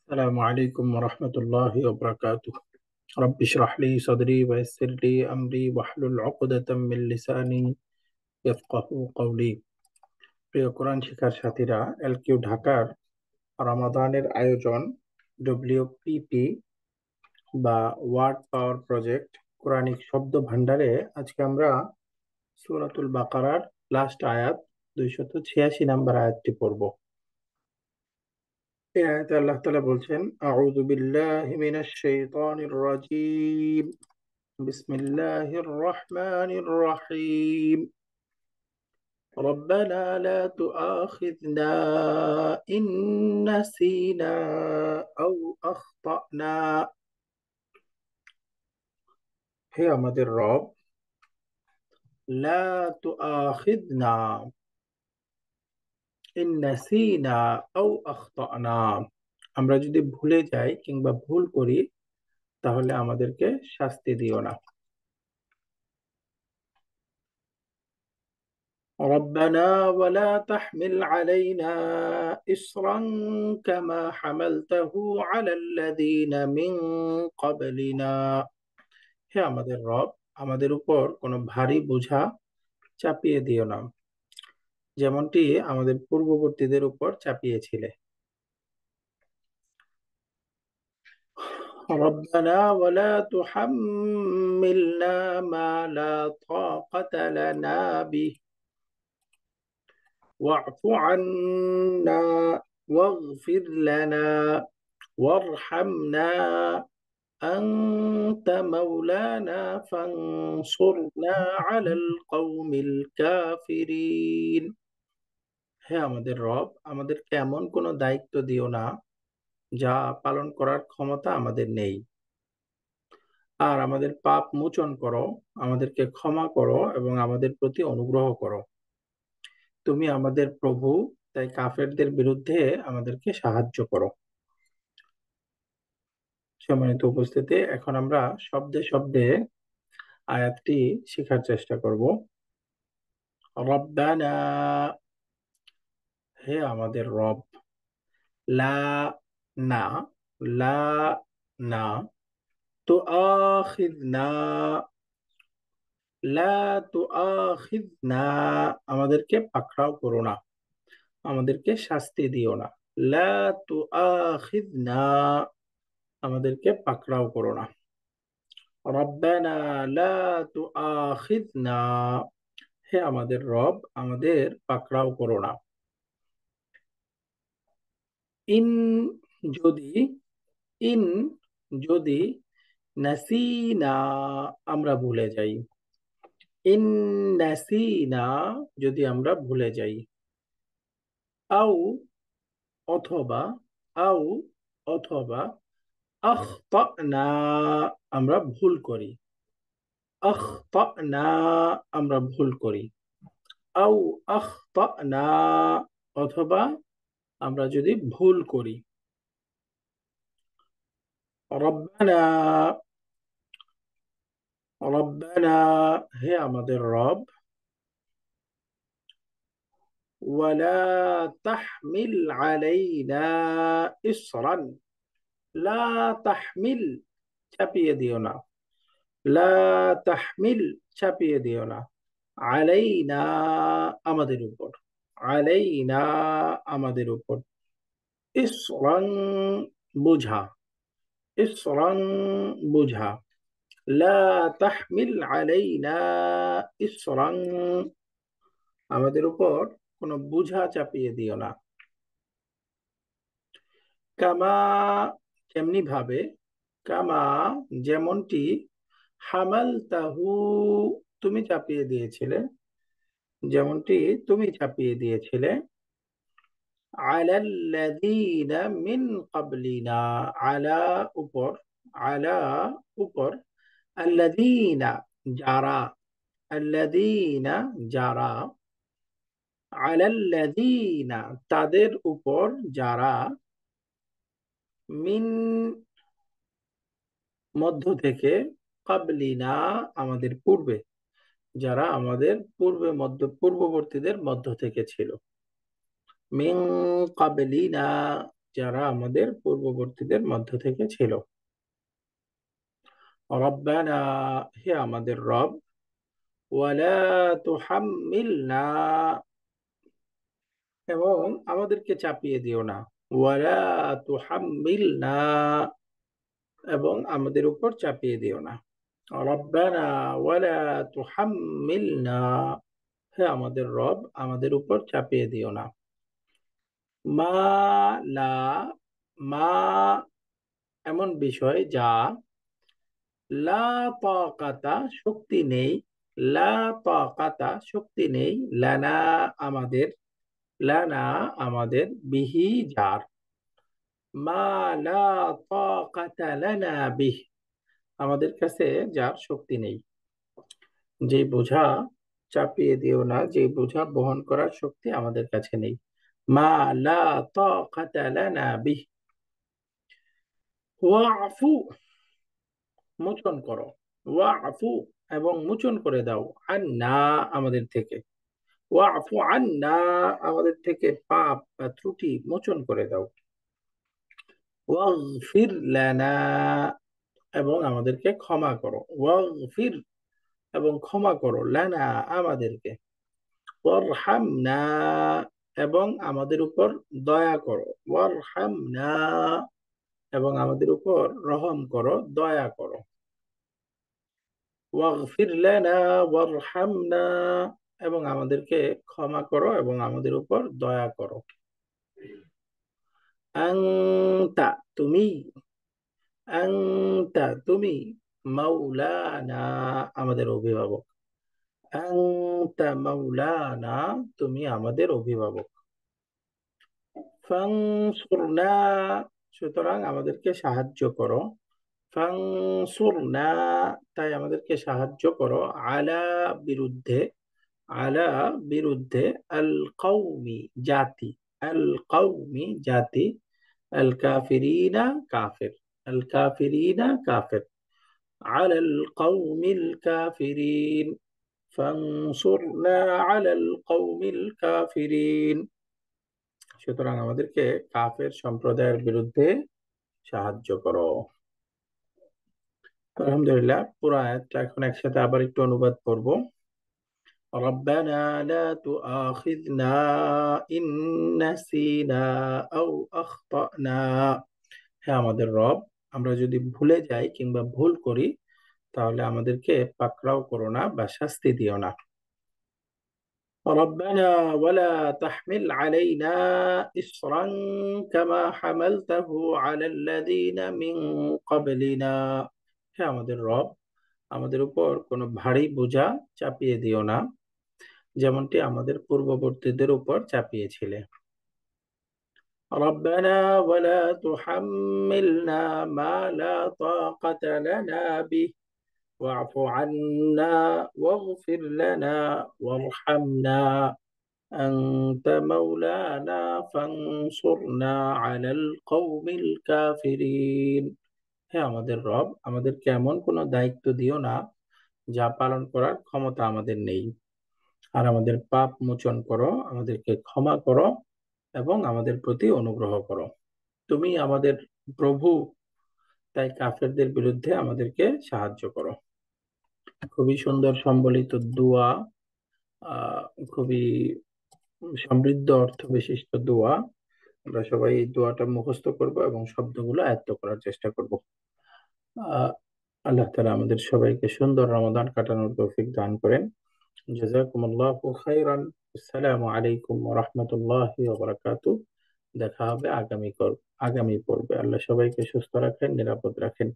السلام عليكم ورحمة الله وبركاته. رب اشرح لي صدري ويسر لي أمري واحلل عقدة من লিসানি يفقهوا قولي। প্রিয় কোরআন শিক্ষার সাথীরা, এলকিউ ঢাকার রমাদানের আয়োজন ডব্লিউপিপি বা ওয়ার্ড পাওয়ার প্রজেক্ট কোরআনিক শব্দ ভান্ডারে আজকে আমরা সূরাতুল বাকারার লাস্ট আয়াত 286 নম্বর আয়াতটি পড়ব। এই আয়াতে আল্লাহ তাআলা বলছেন, আউযু বিল্লাহি মিনাশ শাইতানির রাজীম, বিসমিল্লাহির রহমানির রহিম, ربنا لا تؤاخذنا إن نسينا أو أخطأنا। হে আমাদের রব, লা তুআখিযনা ইন নাসিনা আও আখতানা, আমরা যদি ভুলে যাই কিংবা ভুল করি তাহলে আমাদেরকে শাস্তি দিও না। ربنا ولا تحمل علينا إصرا كما حملته على الذين من قبلنا। হে আমাদের রব, আমাদের উপর কোনো ভারী বোঝা চাপিয়ে দিও না, যেমনটি আমাদের পূর্ববর্তীদের উপর চাপিয়েছিলে। ربنا ولا تحملنا ما لا طاقة لنا به واعف عنا واغفر لنا وارحمنا أنت مولانا فانصرنا على القوم الكافرين। হে আমাদের রব, আমাদেরকে এমন কোনো দায়িত্ব দিও না যা পালন করার ক্ষমতা আমাদের নেই, আর আমাদের পাপ মোচন করো, আমাদেরকে ক্ষমা করো এবং আমাদের প্রতি অনুগ্রহ করো। তুমি আমাদের প্রভু, তাই কাফেরদের বিরুদ্ধে আমাদেরকে সাহায্য করো। সম্মানিত উপস্থিতি, এখন আমরা শব্দে শব্দে আয়াতটি শেখার চেষ্টা করব। রব্বানা, হে আমাদের রব, লা, না, লা, না, তুআখিযনা, লা তুআখিযনা, আমাদেরকে পাকড়াও করো না, আমাদেরকে শাস্তি দিও না। লা তুআখিযনা, আমাদেরকে পাকড়াও করো না। রব্বানা লা তুআখিযনা, হে আমাদের রব, আমাদের পাকড়াও করো না। ইন, যদি, ইন, যদি, নাসিনা, আমরা ভুলে যাই। ইন নাসিনা, যদি আমরা ভুলে যাই। আও, অথবা, আও, অথবা, আখতানা, আমরা ভুল করি। আখতানা, আমরা ভুল করি। আও আখতানা, অথবা আমরা যদি ভুল করি। রব্বানা, রব্বানা, হে আমাদের রব, ওয়ালা তাহমিল আলাইনা ইসরান, লা তাহমিল, চাপিয়ে দিও না, লা তাহমিল, চাপিয়ে দিও না, আলাইনা, আমাদের উপর, আলাইনা, আমাদের উপর, ইসরান, বোঝা, ইসরান, বোঝা, লা তাহমিল আলাইনা ইসরান, আমাদের উপর কোনো বোঝা চাপিয়ে দিও না। কামা, যেমনি ভাবে, কামা, যেমনটি, হামালতাহু, তুমি চাপিয়ে দিয়েছিলে, যেমনটি তুমি চাপিয়ে দিয়েছিলে, আলাল্লাযীনা মিন ক্বাবলিনা, আলা, উপর, আলা, উপর, আল্লাযীনা, যারা, আল্লাযীনা, যারা, আলাল্লাযীনা, তাদের উপর যারা, মিন, মধ্য থেকে, ক্বাবলিনা, আমাদের পূর্বে, যারা আমাদের পূর্বে পূর্ববর্তীদের মধ্য থেকে ছিল। মিন ক্বাবলিনা, যারা আমাদের পূর্ববর্তীদের মধ্য থেকে ছিল। রব্বানা, হে আমাদের রব, ওয়ালা তুহাম্মিলনা, এবং আমাদেরকে চাপিয়ে দিও না। ওয়ালা তুহাম্মিলনা, এবং আমাদের উপর চাপিয়ে দিও না। রব্বানা ওয়ালা তুহাম্মিলনা, হে আমাদের রব, আমাদের উপর চাপিয়ে দিও না। মা লা, মা এমন বিষয় যা, লা তাকাতা শক্তি নেই, লা তাকাতা শক্তি নেই, লানা আমাদের, লানা আমাদের, বিহি যার, মা লা তাকাতা লানা বিহ আমাদের কাছে যার শক্তি নেই। যে বোঝা চাপিয়ে দিও না, যে বোঝা বহন করার শক্তি আমাদের কাছে নেই। মা লা তাকাতা লানা বিহ। ওয়াফু, মোচন করো। ওয়াফু, এবং মোচন করে দাও। আন্না, আমাদের থেকে। ওয়াফু আন্না, আমাদের থেকে পাপ বা ত্রুটি মোচন করে দাও। ওয়াগফির লানা, এবং আমাদেরকে ক্ষমা করো। ওয়াগফির, এবং ক্ষমা করো, লানা আমাদেরকে। ওয়ারহামনা, এবং আমাদের উপর দয়া করো। ওয়ারহামনা, এবং আমাদের উপর রহম করো, দয়া করো। ওয়াগফির লানা ওয়ারহামনা, এবং আমাদেরকে ক্ষমা করো এবং আমাদের উপর দয়া করো। আনতা, তুমি। আনতা, তুমি। মাওলানা, আমাদের অভিভাবক। আনতা মাওলানা, তুমি আমাদের অভিভাবক। ফানসুরনা, সুতরাং আমাদেরকে সাহায্য করো। ফানসুরনা, তাই আমাদেরকে সাহায্য করো। আলা, বিরুদ্ধে। আলা, বিরুদ্ধে। আল কওমি, জাতি। আল কওমি, জাতি। আল কাফিরিনা, কাফির। আল কাফিরিনা, কাফির। আলাল কওমিল কাফিরিন। ফানসুরনা আলাল কওমিল কাফিরিন, সুতরাং আমাদেরকে কাফের সম্প্রদায়ের বিরুদ্ধে সাহায্য করো। আলহামদুলিল্লাহ, পুরো আয়াতটা এখন একসাথে আবার একটু অনুবাদ করব। রব্বানা লা তুআখিযনা ইন নাসিনা আও আখতানা, হে আমাদের রব, আমরা যদি ভুলে যাই কিংবা ভুল করি তাহলে আমাদেরকে পাকড়াও করো না বা শাস্তি দিও না। ربنا ولا تحمل علينا إصرا كما حملته على الذين من قبلنا, হে আমাদের রব, আমাদের উপর কোনো ভারী বোঝা চাপিয়ে দিও না, যেমনটি আমাদের পূর্ববর্তীদের উপর চাপিয়েছিলে। ربنا ولا تحملنا ما لا طاقة لنا به واعف عنا واغفر لنا وارحمنا أنت مولانا فانصرنا على القوم الكافرين, হে আমাদের রব, আমাদেরকে এমন কোনো দায়িত্ব দিও না যা পালন করার ক্ষমতা আমাদের নেই। আর আমাদের পাপ মোচন করো, আমাদেরকে ক্ষমা করো এবং আমাদের প্রতি অনুগ্রহ করো। তুমি আমাদের প্রভু, তাই কাফেরদের বিরুদ্ধে আমাদেরকে সাহায্য করো। খুবই সুন্দর সম্বলিত দোয়া, আহ খুবই সমৃদ্ধ অর্থ বিশিষ্ট দোয়া। আমরা সবাই এই দোয়াটা মুখস্থ করব এবং শব্দগুলো আয়ত্ত করার চেষ্টা করব। আহ আল্লাহ তাআলা আমাদের সবাইকে সুন্দর রমাদান কাটানোর তৌফিক দান করেন। জাযাকুমুল্লাহু খাইরান। আসসালামু আলাইকুম ওয়া রাহমাতুল্লাহি ওয়া বারাকাতুহু। দেখা হবে আগামী পর্বে। আল্লাহ সবাইকে সুস্থ রাখেন, নিরাপদ রাখেন।